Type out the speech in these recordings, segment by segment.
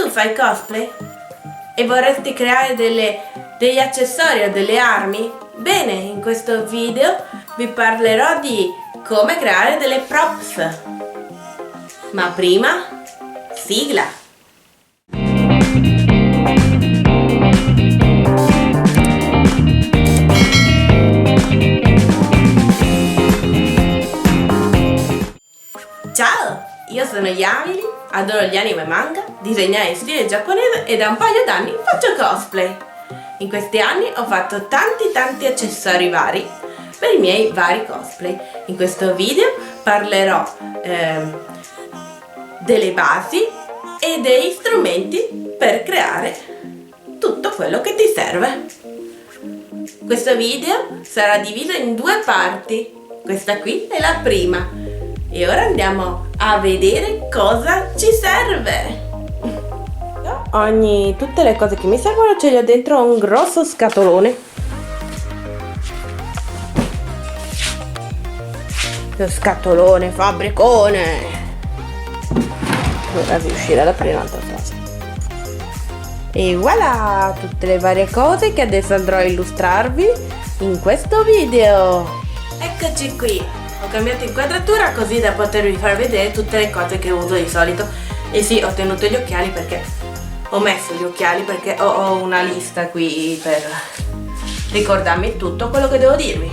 Tu fai cosplay? E vorresti creare degli accessori o delle armi? Bene, in questo video vi parlerò di come creare delle props. Ma prima, sigla! Ciao, io sono Yamili, adoro gli anime e manga, disegnare in stile giapponese e da un paio d'anni faccio cosplay. In questi anni ho fatto tanti accessori vari per i miei vari cosplay. In questo video parlerò delle basi e degli strumenti per creare tutto quello che ti serve. Questo video sarà diviso in due parti. Questa qui è la prima. E ora andiamo a vedere cosa ci serve. Tutte le cose che mi servono ce le ho dentro un grosso scatolone. Lo scatolone fabbricone. Ora riuscire ad aprire un'altra cosa. E voilà, tutte le varie cose che adesso andrò a illustrarvi in questo video. Eccoci qui. Ho cambiato inquadratura così da potervi far vedere tutte le cose che uso di solito. E sì, ho tenuto gli occhiali perché ho messo gli occhiali perché ho una lista qui per ricordarmi tutto quello che devo dirvi.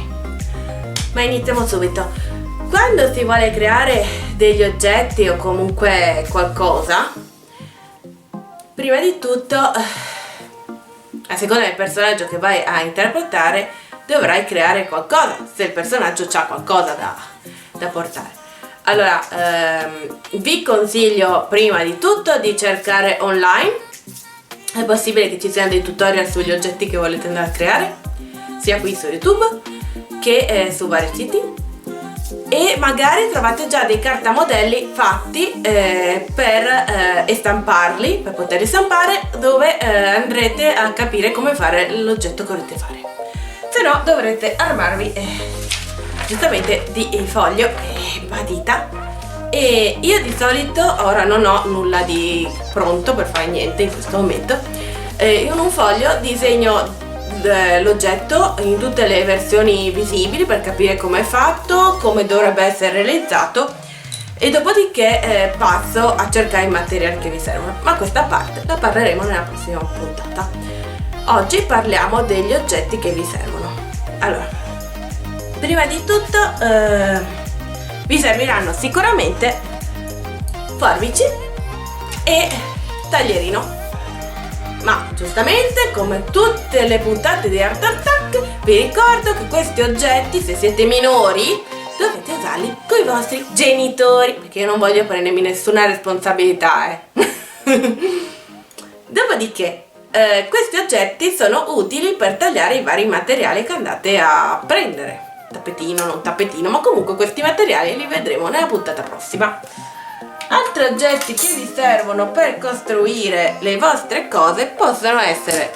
Ma iniziamo subito. Quando si vuole creare degli oggetti o comunque qualcosa, prima di tutto, a seconda del personaggio che vai a interpretare, dovrai creare qualcosa, se il personaggio ha qualcosa da portare. Allora, vi consiglio prima di tutto di cercare online. È possibile che ci siano dei tutorial sugli oggetti che volete andare a creare, sia qui su YouTube che su vari siti. E magari trovate già dei cartamodelli fatti per stamparli, per poterli stampare, dove andrete a capire come fare l'oggetto che volete fare. Se no dovrete armarvi giustamente di foglio e matita. E io di solito ora non ho nulla di pronto per fare niente in questo momento. In un foglio disegno l'oggetto in tutte le versioni visibili per capire come è fatto, come dovrebbe essere realizzato, e dopodiché passo a cercare i materiali che vi servono. Ma questa parte la parleremo nella prossima puntata. Oggi parliamo degli oggetti che vi servono. Allora, prima di tutto vi serviranno sicuramente forbici e taglierino. Ma giustamente, come tutte le puntate di Art Attack, vi ricordo che questi oggetti, se siete minori, dovete usarli con i vostri genitori, perché io non voglio prendermi nessuna responsabilità. Dopodiché, questi oggetti sono utili per tagliare i vari materiali che andate a prendere. Tappetino, non tappetino, ma comunque questi materiali li vedremo nella puntata prossima. Altri oggetti che vi servono per costruire le vostre cose possono essere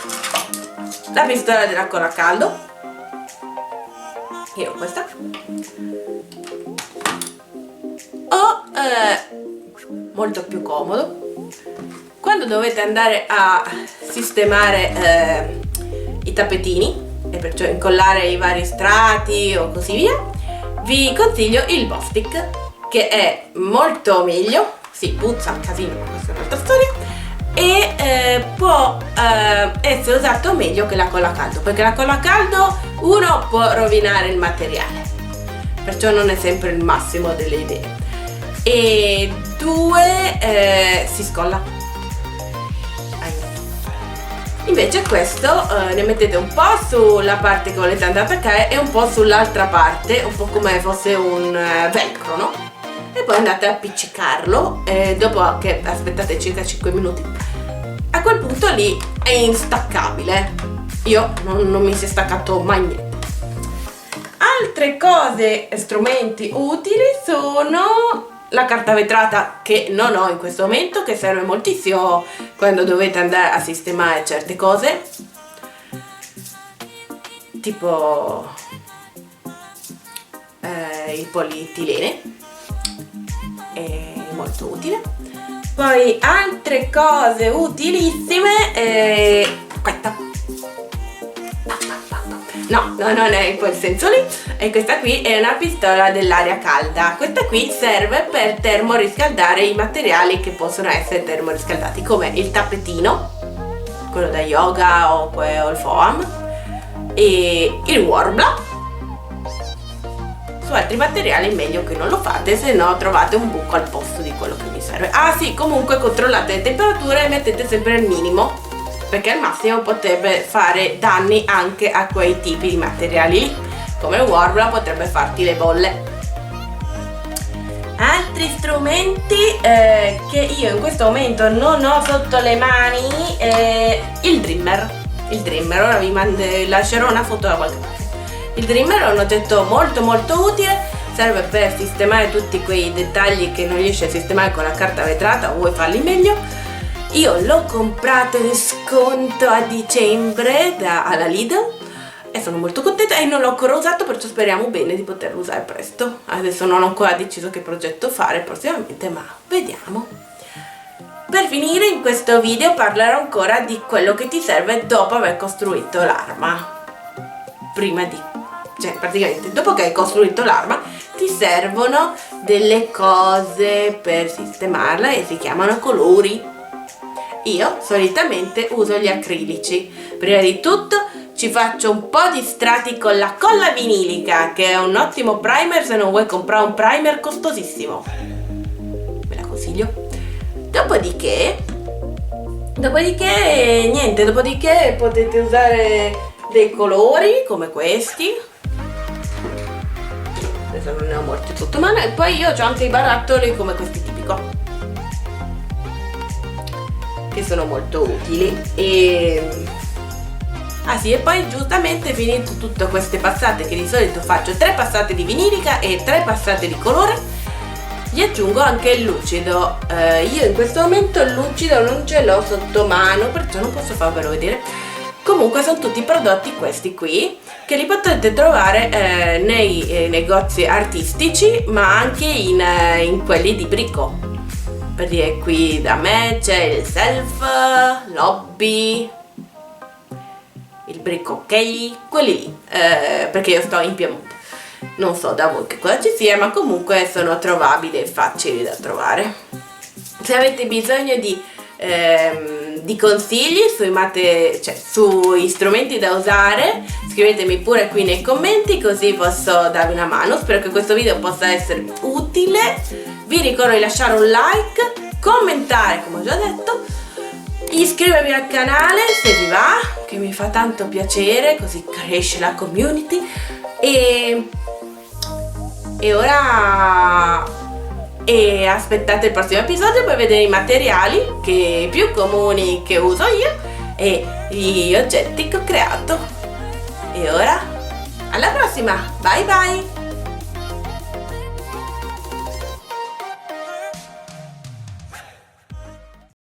la pistola della colla a caldo. Io ho questa. O molto più comodo, quando dovete andare a sistemare i tappetini e perciò incollare i vari strati o così via, vi consiglio il Bostik, che è molto meglio. Si puzza un casino, ma questa è un'altra storia, e può essere usato meglio che la colla a caldo, perché la colla a caldo, uno, può rovinare il materiale, perciò non è sempre il massimo delle idee, e due, si scolla. Invece questo ne mettete un po' sulla parte che volete andare a attaccare e un po' sull'altra parte, un po' come fosse un velcro, no? E poi andate a appiccicarlo, dopo che aspettate circa 5 minuti. A quel punto lì è instaccabile. Io non mi si è staccato mai niente. Altre cose, strumenti utili sono la carta vetrata, che non ho in questo momento, che serve moltissimo quando dovete andare a sistemare certe cose, tipo il polietilene, è molto utile. Poi altre cose utilissime, questa. No, non è in quel senso lì. E questa qui è una pistola dell'aria calda. Questa qui serve per termoriscaldare i materiali che possono essere termoriscaldati, come il tappetino, quello da yoga o il foam, e il Worbla. Su altri materiali è meglio che non lo fate, se no trovate un buco al posto di quello che vi serve. Ah sì, comunque controllate le temperature e mettete sempre il minimo, perché al massimo potrebbe fare danni anche a quei tipi di materiali lì, come il Worbla potrebbe farti le bolle. Altri strumenti che io in questo momento non ho sotto le mani, il Dreamer, ora vi lascerò una foto da qualche parte. Il Dreamer è un oggetto molto utile, serve per sistemare tutti quei dettagli che non riesci a sistemare con la carta vetrata o vuoi farli meglio. Io l'ho comprato in sconto a dicembre alla Lidl e sono molto contenta e non l'ho ancora usato, perciò speriamo bene di poterlo usare presto. Adesso non ho ancora deciso che progetto fare prossimamente, ma vediamo. Per finire, in questo video parlerò ancora di quello che ti serve dopo aver costruito l'arma. Praticamente dopo che hai costruito l'arma ti servono delle cose per sistemarla e si chiamano colori. Io solitamente uso gli acrilici. Prima di tutto ci faccio un po' di strati con la colla vinilica, che è un ottimo primer se non vuoi comprare un primer costosissimo. Ve la consiglio. Dopodiché potete usare dei colori come questi. Adesso non ne ho molti sotto mano. E poi io ho anche i barattoli come questi tipi qua, che sono molto utili. Ah sì, e poi giustamente finito tutte queste passate, che di solito faccio 3 passate di vinilica e 3 passate di colore, gli aggiungo anche il lucido. Io in questo momento il lucido non ce l'ho sotto mano, perciò non posso farvelo vedere. Comunque sono tutti prodotti questi qui, che li potete trovare nei negozi artistici, ma anche in quelli di brico. Per dire, qui da me c'è il Self, l'Hobby, il Brico Ok, quelli lì, perché io sto in Piemonte. Non so da voi che cosa ci sia, ma comunque sono trovabili e facili da trovare. Se avete bisogno di consigli sui strumenti da usare, scrivetemi pure qui nei commenti, così posso darvi una mano. Spero che questo video possa essere utile. Vi ricordo di lasciare un like, commentare come ho già detto, iscrivervi al canale se vi va, che mi fa tanto piacere, così cresce la community. E aspettate il prossimo episodio per vedere i materiali più comuni che uso io e gli oggetti che ho creato. E ora alla prossima, bye bye!